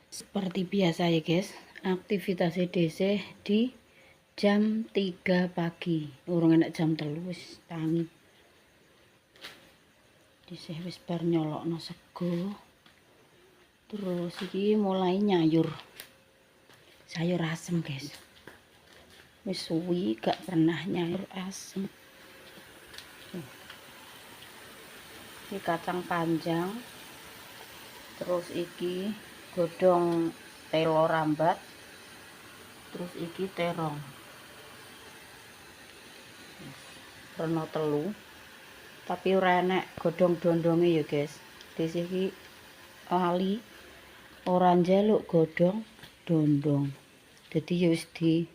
Seperti biasa ya guys, aktivitas DC di jam 3 pagi. Urung enak jam 3 wis tangi. DC wis bar nyolokno sego. Terus iki mulai nyayur. Sayur asem guys. Wis suwi gak pernah nyayur asem. Iki kacang panjang. Terus iki godhong telo rambat. Terus iki terong. Reno telu. Tapi ora enek godhong dondonge ya guys. Di sini lali ora njaluk godhong dondong. Jadi ya wis di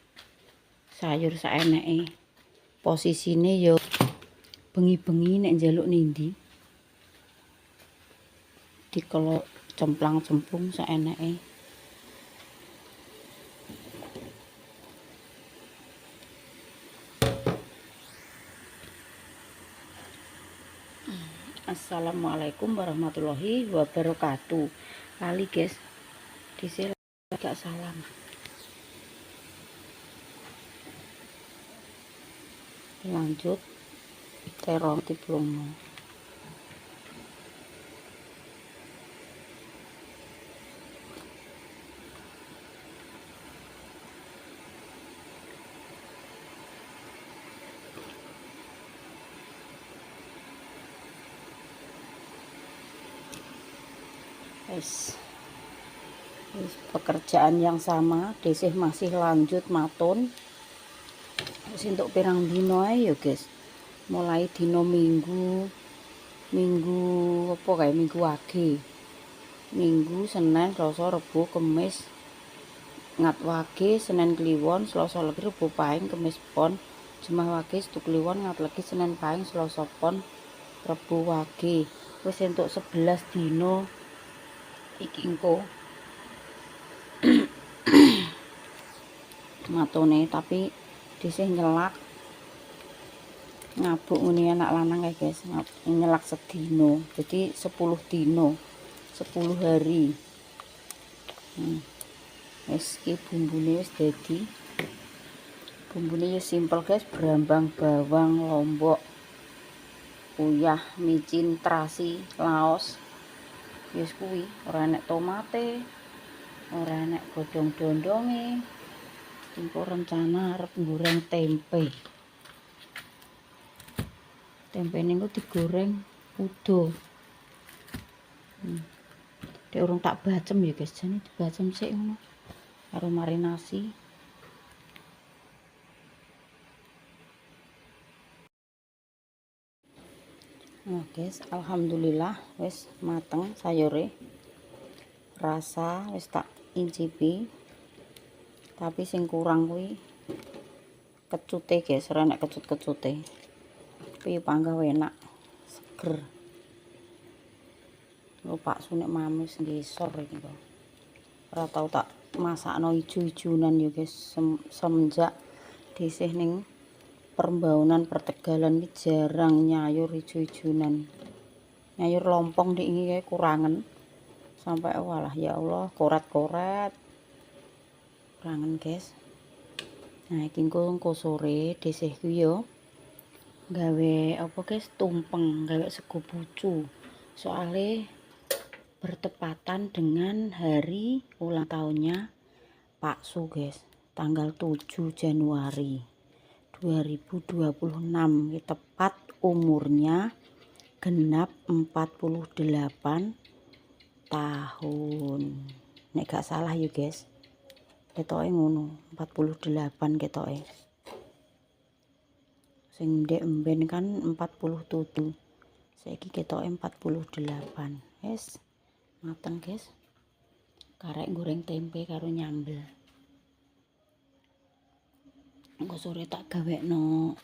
sayur saeneke. Posisine ya bengi-bengi nek njaluk nindi. Dikelok cemplang-cempung saeneke. Assalamualaikum warahmatullahi wabarakatuh. Kali guys, dhisik gak salam. Lanjut terong diplungno. Pekerjaan yang sama, desih masih lanjut matun. Wis entuk pirang dino ae ya guys. Mulai dino Minggu apa kae Minggu Wage. Minggu, Senin, Selasa, Rebo, Kamis ngat Wage, Senin Kliwon, Selasa Legi, Rebo Pahing, Kamis Pon, Jumat Wage, Setu Kliwon, ngat Legi, Senin Pahing, Selasa Pon, Rebo Wage. Wis entuk 11 dino iki engko matone, tapi dhisik nyelak ngabuk ngene anak lanang kae guys, nyelak sedino. Jadi 10 dino, 10 hari. Wis iki bumbune wis dadi. Bumbune ya simpel guys, brambang, bawang, lombok, uyah, micin, terasi, laos. Wis kuwi, ora enek tomate, ora enek godhong dondonge. Engko rencana arep goreng tempe. Tempe niku digoreng udo. Dek urung tak bacem ya guys, jane dibacem sik ngono. Karo marinasi. Nah guys, alhamdulillah wis mateng sayure. Rasa wis tak incipi. Tapi sing kurang kuwi kecute guys, ora enek kecut-kecute. Tapi panggang enak, seger. Lho Pak Sunek mamis ngisor iki kok. Ora tau tak masakno ijo-ijonan ya guys, semenjak disih ning Perembaunan Pertegalan iki jarang nyayur ijo-ijonan. Nyayur lompong dik iki kae kurangen. Sampai walah ya Allah, korat-korat. Kurangen guys. Nah, iki engko sore desih ku yo gawe apa guys, tumpeng, gawe sego pucu. Soale bertepatan dengan hari ulang tahunnya Pak Su guys, tanggal 7 Januari 2026. Tepat umurnya genap 48 tahun. Nek gak salah ya guys. Ketoke ngono, 48 ketoke. Sing ndek mben kan 47. Saiki ketoke 48. Wes mateng guys. Karek goreng tempe karo nyambel. Engko sore tak gawekno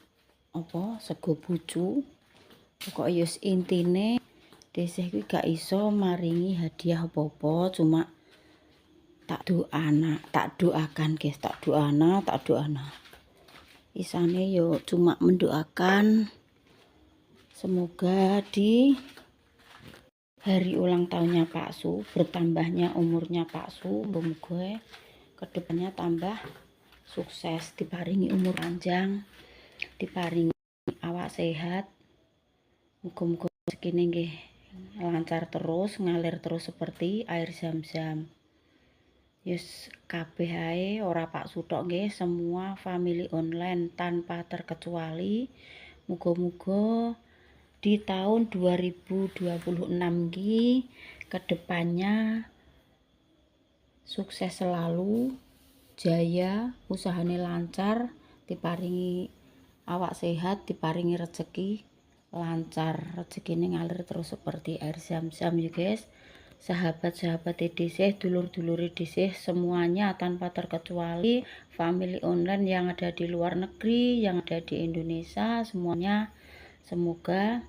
apa sego pucu. Pokoke yo intine desih kuwi gak iso maringi hadiah apa-apa, cuma tak doakan guys, tak doana. Isane yo cuma mendoakan semoga hari ulang tahunnya Pak Su, bertambahnya umurnya Pak Su. Muga-muga kedepannya tambah sukses, diparingi umur panjang, diparingi awak sehat. Muga-muga rezekine nggih lancar terus, ngalir terus seperti air zam-zam. Yes, kabeh ae ora Pak Su tok nggih, semua family online tanpa terkecuali. Muga-muga di tahun 2026 iki kedepannya sukses selalu, jaya, usahane lancar, diparingi awak sehat, diparingi rezeki lancar, rezekine ngalir terus seperti air zam-zam ya guys. Sahabat-sahabat dhisih, dulur-dulur dhisih semuanya tanpa terkecuali, family online yang ada di luar negeri, yang ada di Indonesia, semuanya semoga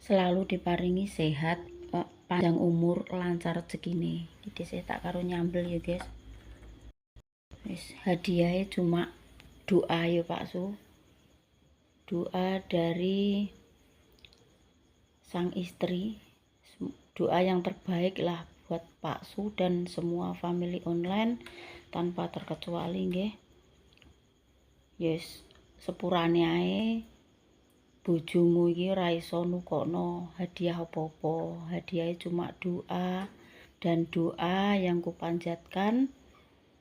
selalu diparingi sehat, panjang umur, lancar rezekine. Jadi saya tak karo nyambel ya guys. Hadiahnya cuma doa ya Pak Su, doa dari sang istri, doa yang terbaik lah buat Pak Su dan semua family online tanpa terkecuali nggih. Yes, sepurane ae bojomu iki ora iso nukokno hadiah apa-apa. Hadiahnya cuma doa, dan doa yang kupanjatkan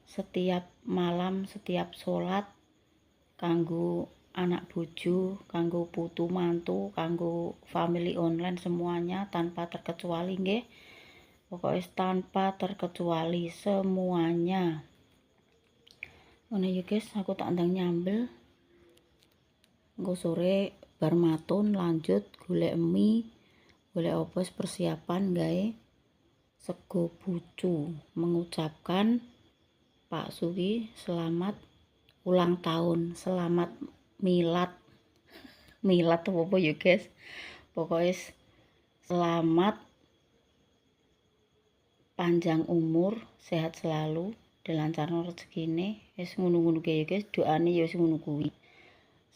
setiap malam, setiap sholat, kanggo anak bojo, kanggo putu mantu, kanggo family online semuanya tanpa terkecuali nggih. Pokoknya tanpa terkecuali semuanya. Ngono ya guys, aku tak ndang nyambel. Engko sore bar matun lanjut golek mie, golek apa persiapan gawe sego pucu, mengucapkan Pak Sugi selamat ulang tahun, selamat milad apa ya guys, pokoknya selamat panjang umur, sehat selalu, dilancarno rezekine. Wis ngono-ngono ya guys, doane ya wis ngono kuwi.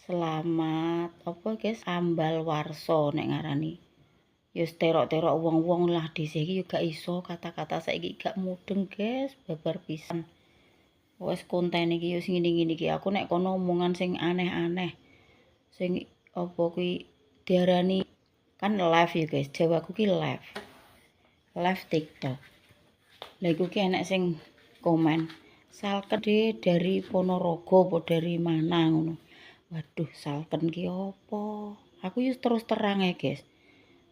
Selamat apa guys, ambal warso nek ngarani. Ya terok-terok wong-wong lah dhisik iki gak iso, kata-kata saiki gak mudeng guys, babar pisan. Wes konten iki wis ngene-ngene iki, aku nek kono omongan sing aneh-aneh, sing apa kuwi diarani kan live ya guys, Jawaku ki live TikTok. Lah iku ki enek sing komen, salken dari Ponorogo apa dari mana ngono. Waduh, salken ki apa? Aku yus terus terang ya guys,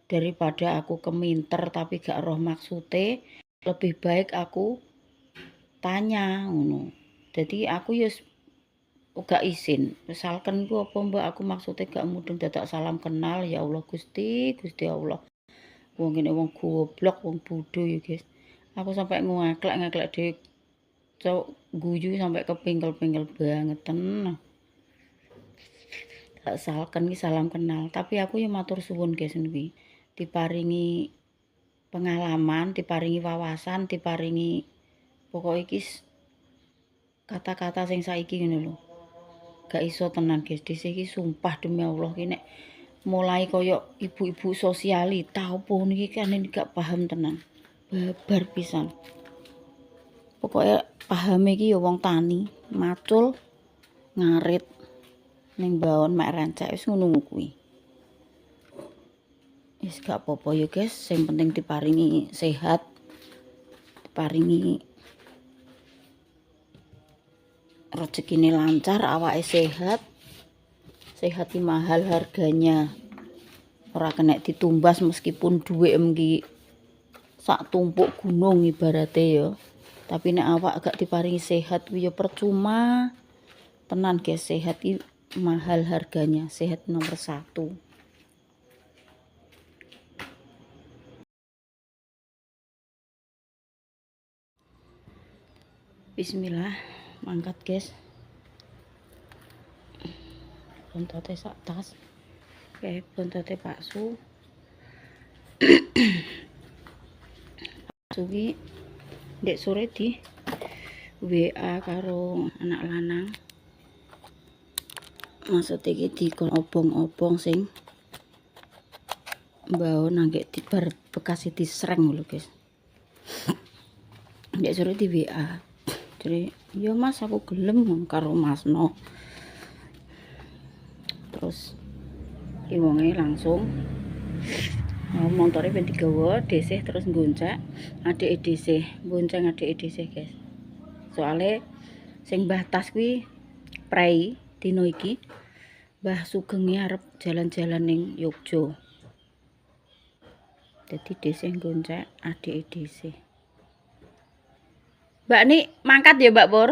daripada aku keminter tapi gak roh maksude, lebih baik aku tanya ngono. Jadi aku yus gak izin, salken ku apa mbak, aku maksudnya gak mudeng dadak salam kenal. Ya Allah Gusti Allah, wong kene wong goblok, wong bodoh ya guys. Aku sampai ngeklek dhewe cok guyu sampai kepingkel-pingkel banget tenan. Gak salken ki salam kenal, tapi aku ya matur suwun guys niki. Diparingi pengalaman, diparingi wawasan, diparingi pokok iki kata-kata sing saiki ngene lho. Gak iso tenan guys, dhisik iki sumpah demi Allah ki nek mulai koyo ibu-ibu sosialita opo niki kan gak paham tenan. Babar pisan. Pokoknya paham iki ya wong tani, macul, ngarit ning baon mek rencek wis ngono kuwi. Wis gak apa-apa ya guys, sing penting diparingi sehat, diparingi rezekine lancar, awake sehat. Sehat mahal harganya, ora kena ditumbas meskipun duwe iki sak tumpuk gunung ibarate ya. Tapi nek awak gak diparingi sehat kuwi ya percuma. Tenan guys, sehat iki mahal harganya, sehat nomor 1. Bismillah, mangkat guys. Bontote sak tas. Oke, bontote Pak Su. Pak Su ki ndek sore di WA karo anak lanang. Maksud iki dikon obong-obong sing Mbak nangge di bar Bekasi disreng lho guys. Ndek suruh di WA. Jadi, ya Mas aku gelem karo Masno. Terus ki wonge langsung montore ben digawa dhisih terus nggonceng adike dhisih, bonceng adike dhisih guys. Soale sing Mbah Tas kuwi prei dino iki Mbah Sugeng arep jalan-jalan ning Yogya. Jadi dhisih nggonceng adike dhisih. Mbak Ni mangkat ya Mbak Pur.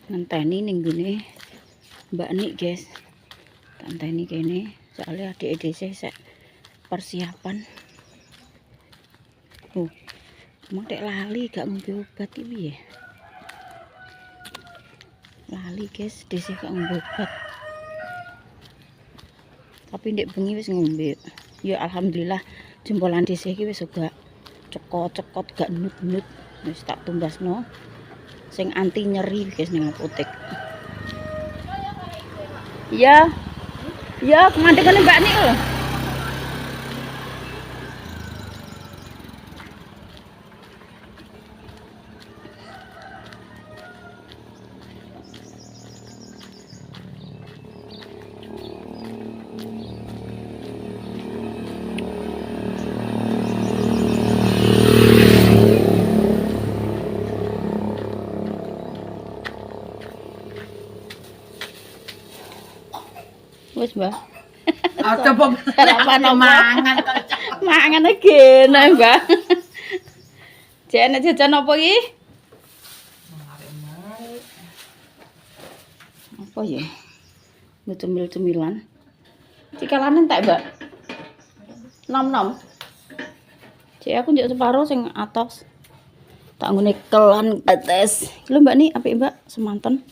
Ngenteni ning gone Mbak Ni guys. Ngenteni kene soalnya adike dhisih sek persiapan. Emang tek lali gak ngombe obat iki piye? Lali guys, dhisih gak ngombe obat. Tapi ndek bengi wis ngombe. Ya alhamdulillah jempolan dhisih iki wis gak cekot-cekot gak nut-nut. Wis tak tumbasno. Sing anti nyeri guys ning apotek. Iya. Ya, kemandengane Mbak Nik lho. Wis, Mbak. Coba mangan Mangan lagi, Mbak. Jane jajan apa iki? Apa ya? Cemil-cemilan. Cikalane tak, Mbak? Nom-nom. Cek aku njuk separo sing atos. Tak ngene kelan kates. Lho Mbak Ni, apik Mbak semanten.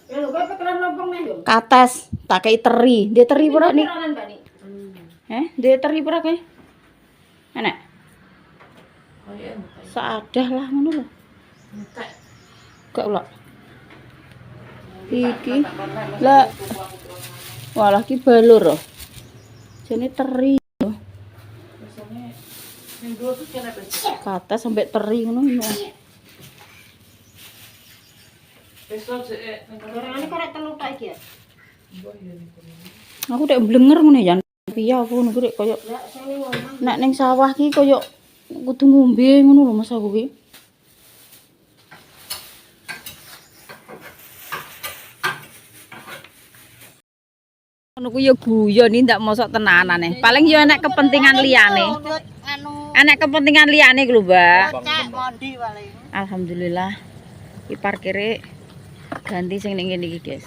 Ya lho, kowe pekelan lompong nih yo. Kates, tak kei teri. Dia teri pura nih. Dia teri pura kowe? Enak. Oh iya. Seadah lah ngono lho. Gak ula. Iki. Lah. Walah ki balur loh. Jane teri lho. Biasanya ning dulu tuh kene Kates sampai teri ngono. besok sik Gorengane korek telu tok iki ya. Aku dek blenger ngene ya. Piye aku niku rek koyo Lah sing ngomong nek ning sawah ki koyo kudu ngombe ngono lho Mas aku ki. Ngono ku ya guyon iki ndak mosok tenanane. Paling ya nek kepentingan liyane. anu Nek kepentingan liyane ku lho, Mbak. cek mondi paling. Alhamdulillah. Iki parkire ganti sing ning kene iki, guys.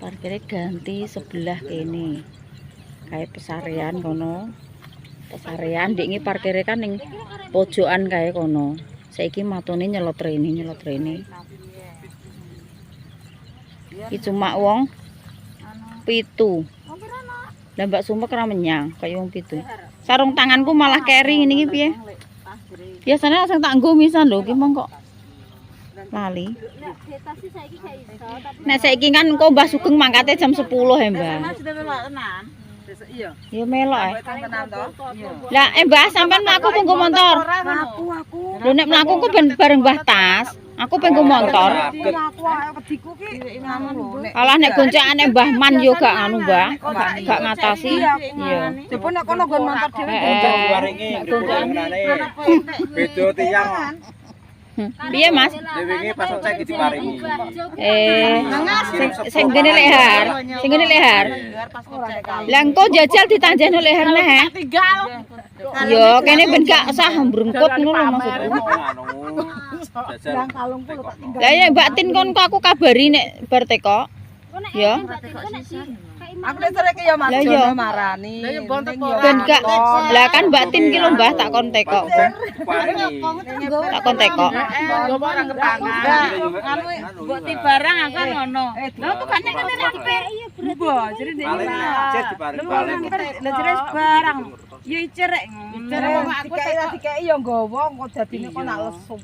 Parkire ganti sebelah kene. Kayak pesarean kono. Pesarean ndek iki parkire kan ning pojokan kae kono. Saiki matone nyelot rene. Iki cuma wong 7. Lah Mbak Sumpek ra menyang kaya wong 7. Sarung tanganku malah kering ini iki piye? Biasanya langsung tak nggo misan lho, ki mongko lali. Nek saiki kan engko Mbah Sugeng mangkate jam 10 ya, Mbak. iya. Ya melok ae. Tenan to? Iya. Lah Mbah sampean mlaku nggo motor. Aku. Lho nek mlaku ku ben bareng Mbah Tas. Aku pengen motor. Aku ae wediku ki nganu lho. Kalah nek goncengane Mbah Man yo gak anu, Mbah. Gak ngatasi. Iya. Coba nek kono nggon motor dhewe Nek Goncengane beda tiyang. Piye, Mas? Dewe pas cek diparingi. Sing ngene lehar. Sing ngene lehar. Lah engko jajal ditanjehno leher neh. tinggal. Yo kene ben gak usah mbrengkut ngono lho maksudku. Jajan. Lah ya Mbak Tin kon kok aku kabari nek bar teko. Ya. Aku nek sore ki ya Mas Lah, iya. Jono marani. Ben gak. Lah kan Mbak Tin ki lho Mbah tak kon teko. Paringi. Tak kon teko. Gowo ora ketangan. Anu mbok ti barang aku ngono. Lha tukane kene nek dipeki ya berat. Jadi ndek Paling cek diparing. Lah jeres barang. Ya icer rek. Icer wong aku dikeki ya nggawa engko dadine kok nak lesu.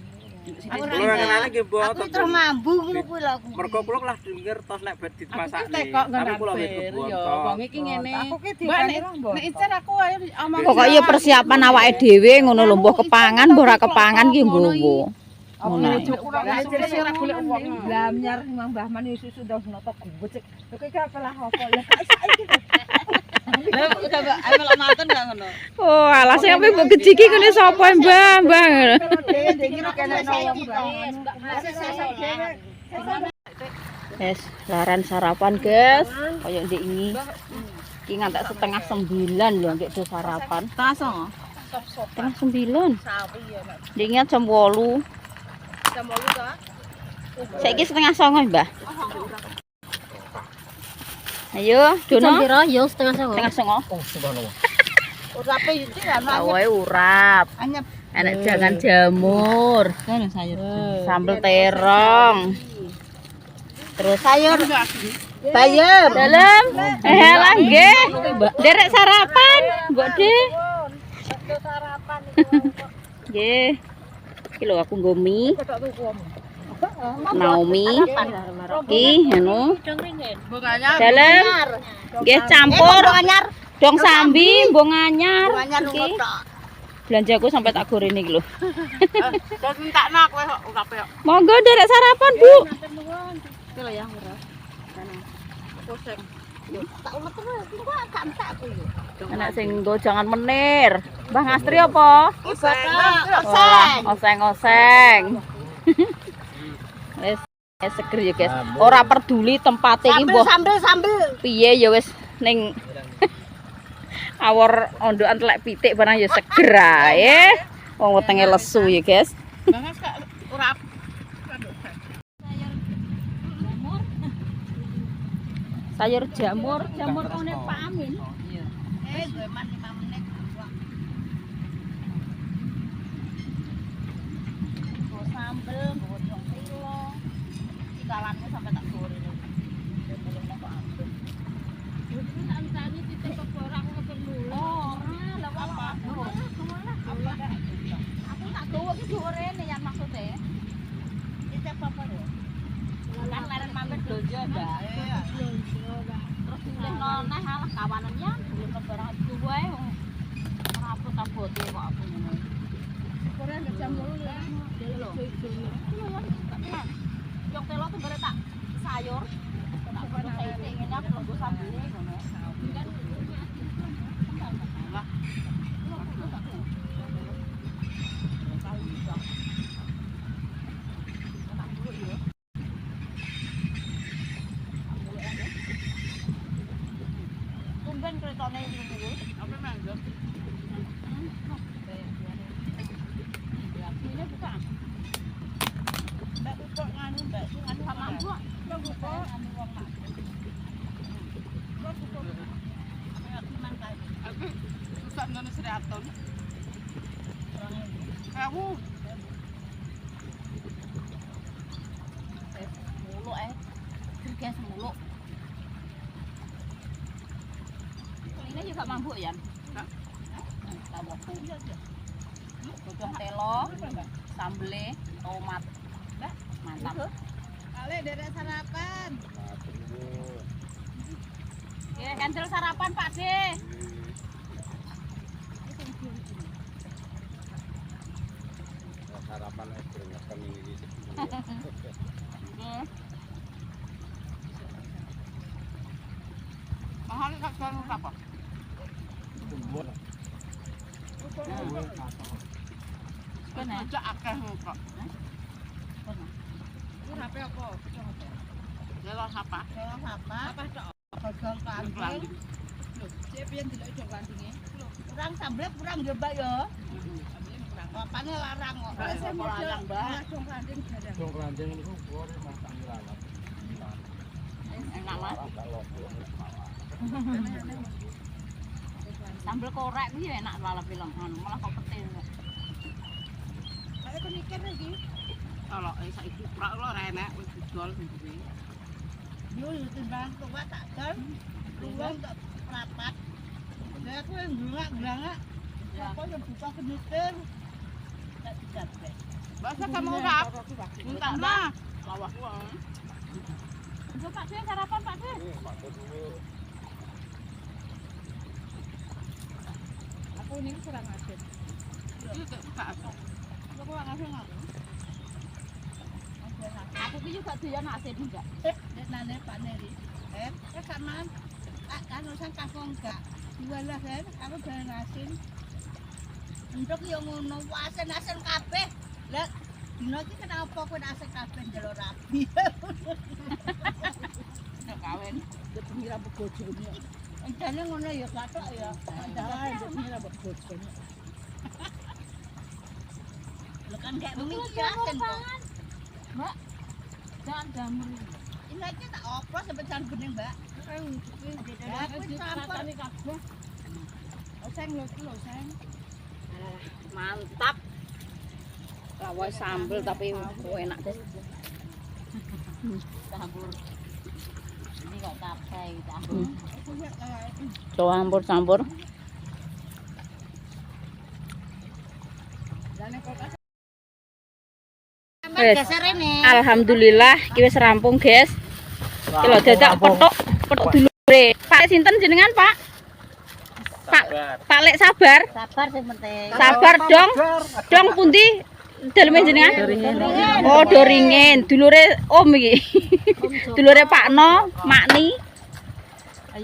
Kulo kenane nggih Aku mboten. terus mambu ngono kuwi lho aku. Mergo kulo lah denger tos nek bet dimasakne. Kok Tapi kulo wis yo kebonto. wong iki ngene. Aku ki Mbak nek ijen aku ayo omong. Pokoknya persiapan awake dhewe ngono lho, mbah kepangan, mbah ora kepangan ki nggowo. Ngono. Blamnyar Mang Mbah Man susu ndak noto gubecek. Lho iki apa lah apa ya saiki. Lah coba ayo melok nonton gak ngono. Oh, alah sing ape mbok gejiki kene sapa, Mbah, Mbah. Guys, laran sarapan, guys. Kayak ndek ini. Iki ngantek 8:30 lho nggih do sarapan. Tasong. 8:30. Ndek ingat jam 8. Jam 8 to. Saiki 8:30, Mbah. Ayo, Dono. Pira yo 8:30. 8:30. Urape yo iki ana Awoe urap. anyep. Enak jangan jamur. Kan sayur. Sambel terong. Terus sayur Bayem. dalam. Lah nggih. Derek sarapan, Mbok De. Nggih. Iki lho aku nggo mie. Naomi. Iki anu. Bukanya Dalam. Nggih campur. Anyar. Dong sambi, mbok anyar. Anyar Iki ngono. belanjaku sampai tak goreng iki lho. terus entakno kowe kok urape kok. Monggo derek sarapan, Bu. Iki lho ya murah. Kosek. Tak ulet terus engko gak entek aku yo. Anak sing nggo jangan menir. Mbah Ngastri apa? Wah, oseng-oseng. Wis seger ya, guys. Ora peduli tempat iki mbah Sambil. piye ya wis ning awor ondokan telek pitik barang ya seger ae. Wong wetenge lesu ya, guys. Banget kak urap. Sayur jamur ngene Pak Amin. Gue man 5 menit. Go sambel, go dong tilo. Cikalanku sampai tak goreng. Aku tak gowo ki gorene yang maksudnya. Iki apa lho? Kan leren mampir belanja, Mbak. Terus dilehno neh alah kawanan ya, belum barang itu wae. Ora abot-abote kok aku ngono. Korea ndak jam 8 lho. Yok telo tuh bare tak sayur. Tak kono saiki ngene aku nggo sambele ngono. Tumben keretone iki. Apa mangga? Ini bukan. Mbak kok nganu Mbak nganu Sama Bu. Aku susah ngono Sriaton. Kamu Mulu kerja semulu. Ini juga mampu ya? Godhong telo, sambele, tomat. Mantap. Ale derek sarapan. Ya, cancel sarapan Pak De. Sarapan es keringetan ini. Mahal kok sono apa? Kene. Aja akeh kok. Urape apa? Lelo apa? Lelo apa? Apa tok? Godhong kambing. Cek piyen delok jong kandinge? Kurang sambel kurang yo, Mbak yo. Bapaknya larang kok. Larang, Mbak. Jong kambing jarang. Jong ranjing niku goreng masak ngelalap. Enak Mas. Sambel korek kuwi ya enak lalap bilang malah kok petil. Kayak mikir iki. Kalau saiki prak lho ora enak wis didol sing kuwi. Yo timbang tua tak dol. Luwang tak rapat. Lah aku yang nglangak-nglangak. Apa yang buka kenikir. Tak dicape. Masa kamu urap? Minta mah. Coba Pak De sarapan Pak De. Aku ini kurang asin. Itu tak apa. Lu kurang asin apa? Aku ki juga doyan asin enggak. Nek nane Pak Neri. Kaman. Kan usah kangkung enggak. Jualah aku doyan asin. Untuk yo ngono asin-asin kabeh. Lah dino iki kenapa kowe asin kabeh ndelok rapi. Nek kawin demi rambut bojone. Jane ngono ya katok ya. Padahal demi rambut bojone. Lho kan gak mesti asin kok. Mbak, jangan jamur. Ini aja tak oplos sampai jan bening, Mbak. Ya, aku campur. Oseng lho, oseng. Mantap. Rawon sambel tapi enak deh. Campur. Ini kok capek campur. Campur-campur. Alhamdulillah iki wis rampung, guys. Iki lho dadak petok dulure. Pak sinten jenengan, Pak? Pak Lek sabar. Sabar sing penting. Sabar dong. Dong pundi daleme jenengan? Oh, Doringen. Dulure Om iki. Dulure Pakno, Makni.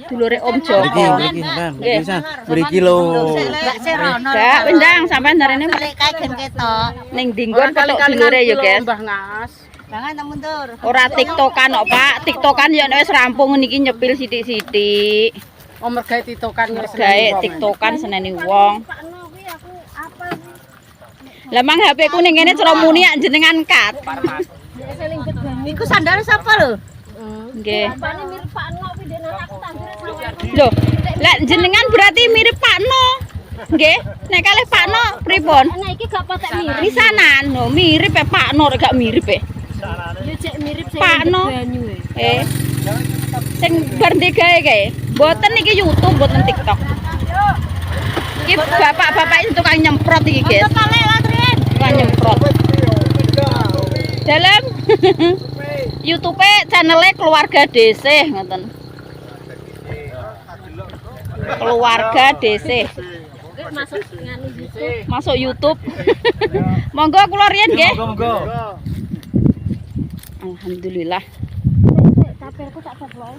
Dulure Om Jo. Mriki sampean. Mriki lho. Mbak Serono. Enggak, pendang sampean darene Balik kagen ketok. ning dinggon petok dulure ya, guys. Mbah Nas. Jangan tak mundur. Ora tiktokan kok, Pak. Tiktokan ya wis rampung niki nyepil sithik-sithik. Oh, mergawe titokan Gawe tiktokan seneni wong. Lah mang HP ku ning kene cara muni yak jenengan kat. Iku sandal sapa lho? Nggih. Loh, lek jenengan berarti mirip Pakno. Nggih, nek kalih Pakno pripun? Nah, iki gak patek mirip. Pisanan, lho mirip e Pakno rek gak mirip e. Ya cek mirip sing Pakno. banyu e. Sing bar gawe kae. Mboten iki YouTube, mboten TikTok. Iki bapak-bapak itu tukang nyemprot iki, guys. Tukang nyemprot. Dalam YouTube channelnya Keluarga DC ngoten. Keluarga DC. Masuk nganu YouTube. Masuk YouTube. Monggo kula riyen nggih. Monggo. Alhamdulillah. Tapirku tak bawa.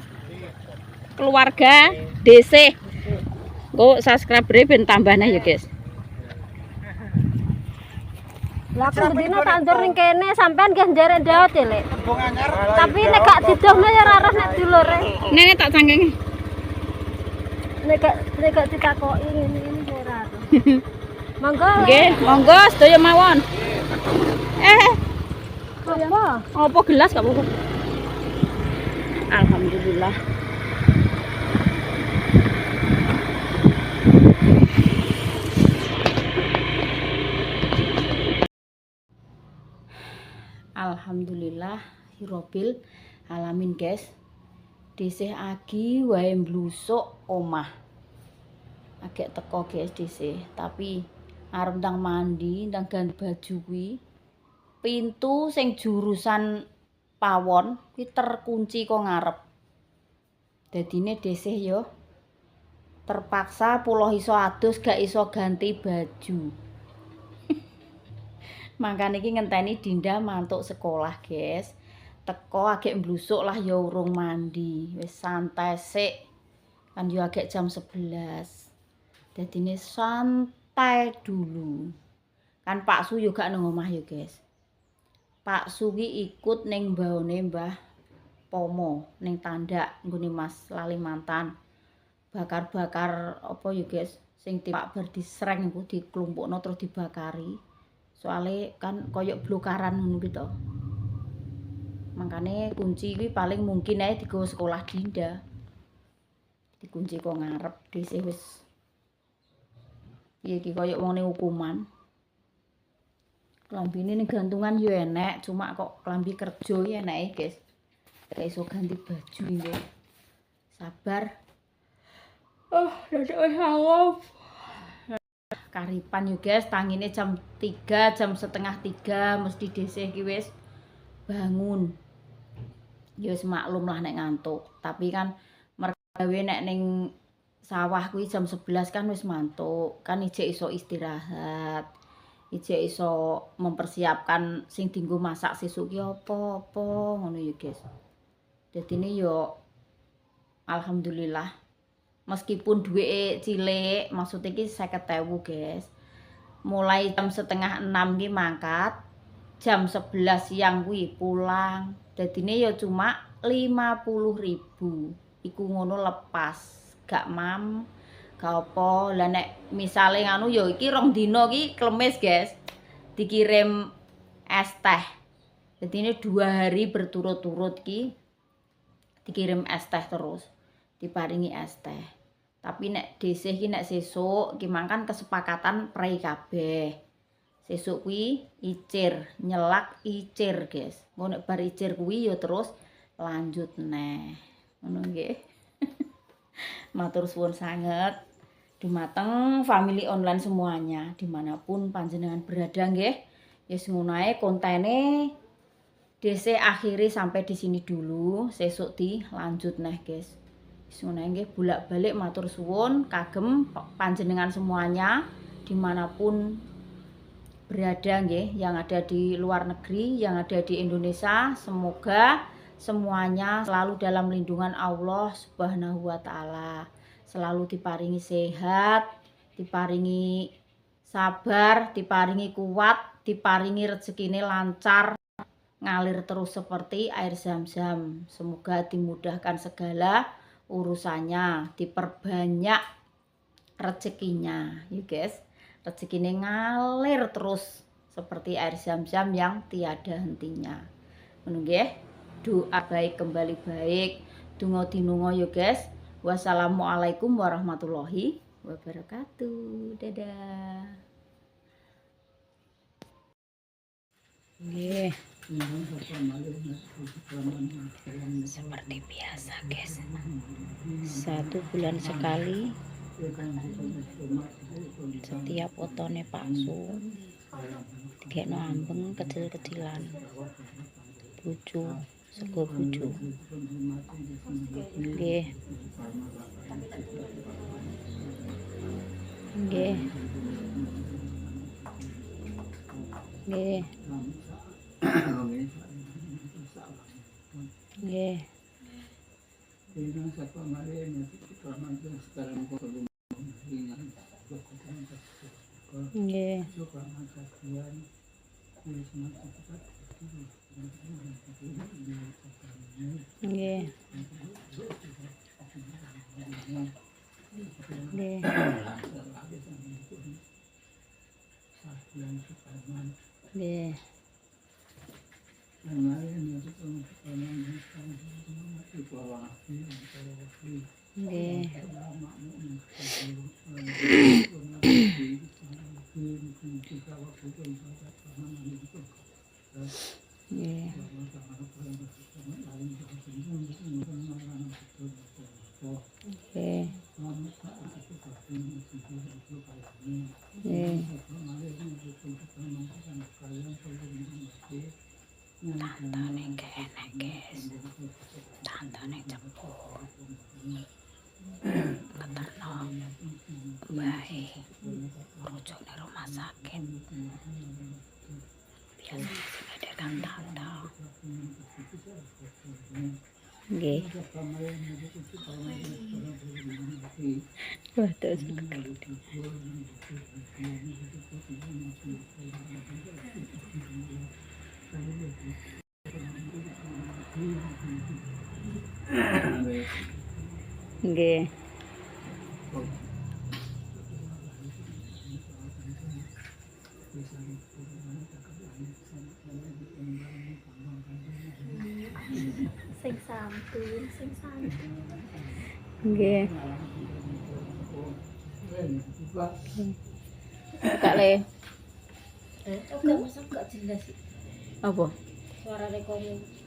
Keluarga DC. Go subscribe ben tambahnya ya, guys. Lah aku bedino tandur ning kene sampean nggih njarek dawa Lek. Tapi nek gak didohno ya ora roh nek dulure. Nene tak cangkenge. Nek gak ditakoki ngene iki ora roh. Monggo. Nggih, monggo sedaya mawon. Apa? Apa gelas gak apa-apa. Alhamdulillah. Alhamdulillah hirobil alamin, guys. Dhisih agi wae mblusuk omah. Agek teko, guys, dhisih, tapi arep ndang mandi, ndang ganti baju kuwi. Pintu sing jurusan pawon kuwi terkunci kok ngarep. Dadine dhisih yo terpaksa puloh iso adus gak iso ganti baju. Makanya iki ngenteni Dinda mantuk sekolah, guys. Teko agek mblusuk lah ya urung mandi. Wis santai sik. Kan yo agek jam 11. Dadine santai dulu. Kan Pak Su yo gak nang omah yo, guys. Pak Su ki ikut ning mbaone Mbah Pomo ning tandak nggone Mas Lalimantan. Bakar-bakar apa yo, guys, sing Pak bar disreng iku diklumpukno terus dibakari. Soalnya kan koyok blokaran ngono gitu. Makanya kunci kuwi paling mungkin ae digawa sekolah Dinda. Dikunci kok ngarep dhisih wis. Piye iki koyok wong hukuman. Klambine ning gantungan yo enek, cuma kok klambi kerja ya enake, guys. Gak iso ganti baju nggih. Sabar. Oh, dadak wis angop. karipan yo guys, tangine jam 3, jam setengah 3 mesti dhisik ki wis bangun. Ya wis maklum lah nek ngantuk, tapi kan mergawe nek ning sawah kuwi jam 11 kan wis mantuk, kan ijek iso istirahat. Ijek iso mempersiapkan sing dienggo masak sesuk ki apa-apa ngono ya guys. Dadine yo alhamdulillah meskipun duweke cilik, maksudnya ki 50.000 guys. Mulai jam setengah 6 ki mangkat, jam 11 siang kuwi pulang. Dadine yo cuma 50.000. Iku ngono lepas, gak mam. Gak apa, lah nek misale nganu ya iki 2 dina ki klemis guys. Dikirim es teh. Jadi ini 2 hari berturut-turut ki dikirim es teh terus. Diparingi es teh. Tapi nek dhisik ki nek sesuk ki mangkan kesepakatan prei kabeh. Sesuk kuwi icir, nyelak icir guys. Ngono nek bar icir kuwi ya terus lanjut neh. Ngono nggih. Matur suwun sanget. Dumateng family online semuanya dimanapun panjenengan berada nggih. Yes ngono ae kontene DC akhiri sampai di sini dulu, sesuk dilanjut neh guys. Wis ngono ae nggih, bolak-balik matur suwun kagem panjenengan semuanya dimanapun berada nggih, yang ada di luar negeri, yang ada di Indonesia, semoga semuanya selalu dalam lindungan Allah Subhanahu wa taala. Selalu diparingi sehat, diparingi sabar, diparingi kuat, diparingi rezekine lancar, ngalir terus seperti air zam-zam. Semoga dimudahkan segala urusannya, diperbanyak rezekinya, ya guys. Rezekine ngalir terus seperti air zam-zam yang tiada hentinya. Ngono nggih. Doa baik kembali baik, donga dinunga ya guys. Wassalamualaikum warahmatullahi wabarakatuh. Dadah. Nggih. Seperti biasa guys. 1 bulan sekali setiap otone palsu dikekno ambeng kecil-kecilan. Bucu, sego bucu. Nggih. Nggih. Nggih. Nggih. Nggih. Nggih. Nggih. Nggih. Tantane kene guys, tantane cepuk, keterno bae, rujuk di rumah sakit. Biasanya sih ada kan tante. Nggih. Waduh sekali. Nggih. Sing santun, sing santun. Nggih. Kak Le. Gak jelas. Apa? Suarane kono.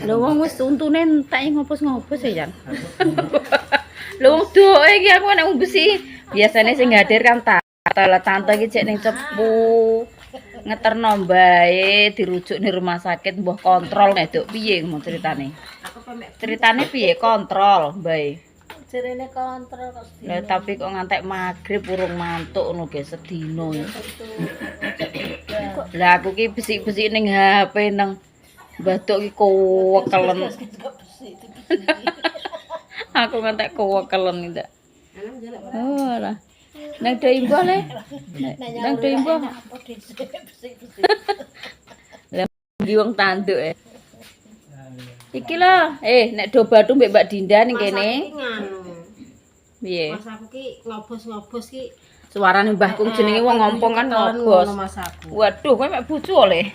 Lho wong wis untune entek ngopos-ngopos ya, Jan. Lho wong doe iki aku nek besi biasane sing hadir kan tak Tante iki cek ning cepu. Ngeterno bae dirujuk ning rumah sakit mbah kontrol neduk piye mau ceritane. Ceritane piye kontrol bae. Jerene kontrol kok Lah tapi kok ngantek magrib urung mantuk ngono ge sedina. Lah aku ki besik-besik ning HP nang batuk ki kowekelen. Aku ngantek kowekelen ndak. Oh lah. Nang do imbah le. Nang do imbah. Lah wong tanduk e. Iki lho, nek do batu mbek Mbak Dinda ning kene. Piye? Mas aku ki ngobos-ngobos ki Suarane mbahku jenenge wong ngompong kan ngobos. Waduh, kowe mek bojo oleh.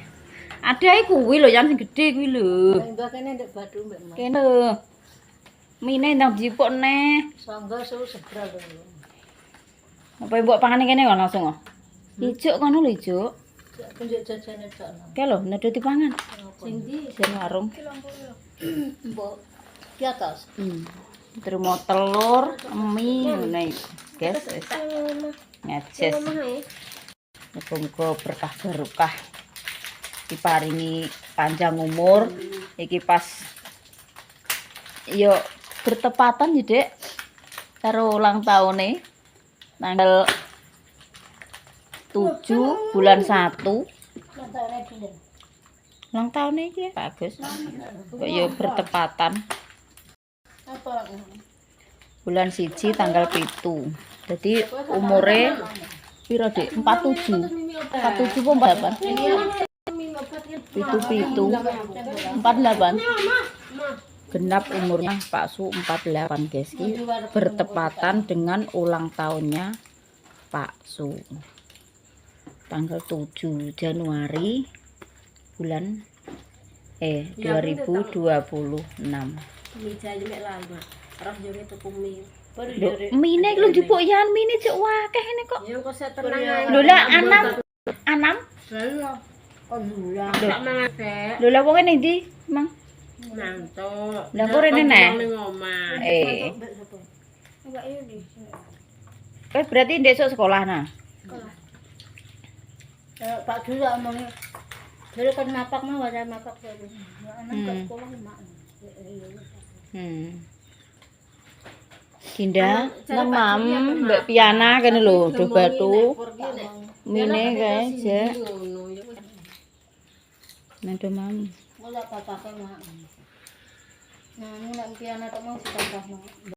Adae kuwi lho yang sing gedhe kuwi lho. enggak kene ndek batu mbek Mas. Kene. Mine ndang jipuk neh. Sangga suwe sebrang lho. Apa mbok pangane kene kok langsung kok. Ijuk kono lho ijuk. Kunjuk jajane tok. Oke lho, nedo dipangan. Sing ndi? Sing warung. Mbok ki atas. Terima telur, mie ngene iki. Guys, wis. Ngeces. Muga-muga berkah barokah. Diparingi panjang umur. Iki pas yo bertepatan ya, Dek. Karo ulang tahune tanggal 7 bulan 1. Ulang tahun iki bagus. Kok yo bertepatan. Apa? Bulan 1 tanggal 7. Jadi umure piro, Dik? 47. 47 apa 48? 47. 48. Genap umurnya Pak Su 48, guys. Ini bertepatan dengan ulang tahunnya Pak Su. Tanggal 7 Januari bulan 2026. Mijane mek lalu. Terus yo tuku mie. Mine iki lho njupuk yan mine cek wakeh ngene kok. Ya kok setenang. Lho lah anam. Lha kon hula. Lho. Mangan sik. Lho lah wong ning ndi, Mang? Mantuk. Lah kok rene neh. Ning omah. Enggak ini. Berarti ndek sekolah nah. Pak Dulu omongnya. Dulu kan mapak mah wadah mapak dulu. Anak ke sekolah mak. Dinda, nang mam, Mbak Piana kene lho, do batu. Mine guys, ya. Nang do mam. Ora apa-apa mak. Nah, nek piana tok mau ditambah.